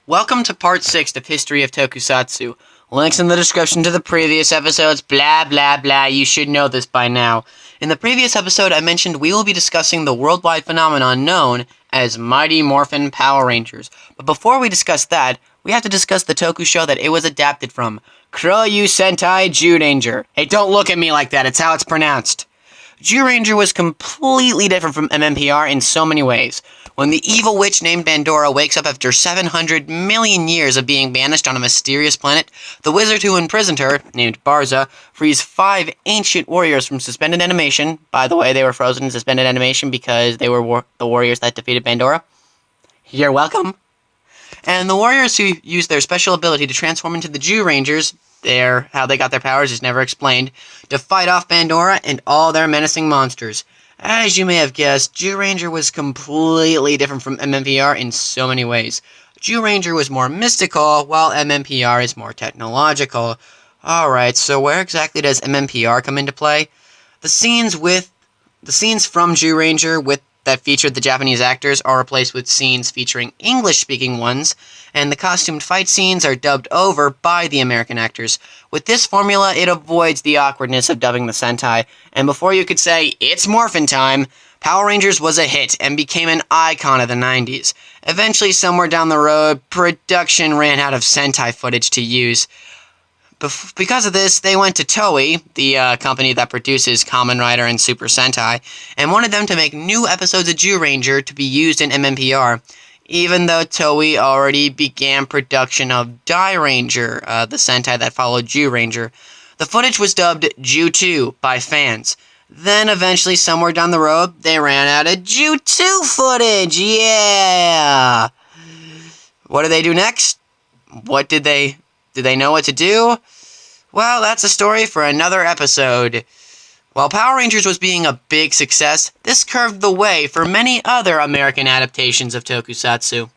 Welcome to part 6 of History of Tokusatsu. Links in the description to the previous episodes, blah blah blah, you should know this by now. In the previous episode I mentioned we will be discussing the worldwide phenomenon known as Mighty Morphin Power Rangers. But before we discuss that, we have to discuss the Toku show that it was adapted from, Kyoryu Sentai Zyuranger. Hey, don't look at me like that, it's how it's pronounced. Zyuranger was completely different from MMPR in so many ways. When the evil witch named Bandora wakes up after 700 million years of being banished on a mysterious planet, the wizard who imprisoned her, named Barza, frees 5 ancient warriors from suspended animation. By the way, they were frozen in suspended animation because they were the warriors that defeated Bandora. You're welcome. And the warriors who use their special ability to transform into the Zyurangers, how they got their powers is never explained, to fight off Bandora and all their menacing monsters. As you may have guessed, Zyuranger was completely different from MMPR in so many ways. Zyuranger was more mystical, while MMPR is more technological. Alright, so where exactly does MMPR come into play? The scenes from Zyuranger that featured the Japanese actors are replaced with scenes featuring English-speaking ones, and the costumed fight scenes are dubbed over by the American actors. With this formula, it avoids the awkwardness of dubbing the Sentai, and before you could say, it's Morphin time, Power Rangers was a hit and became an icon of the 90s. Eventually, somewhere down the road, production ran out of Sentai footage to use. Because of this, they went to Toei, the company that produces Kamen Rider and Super Sentai, and wanted them to make new episodes of Zyuranger to be used in MMPR, even though Toei already began production of Zyuranger, the Sentai that followed Zyuranger. The footage was dubbed Zyu2 by fans. Then, eventually, somewhere down the road, they ran out of Zyu2 footage, yeah! What did they do next? Did they know what to do? Well, that's a story for another episode. While Power Rangers was being a big success, this curved the way for many other American adaptations of Tokusatsu.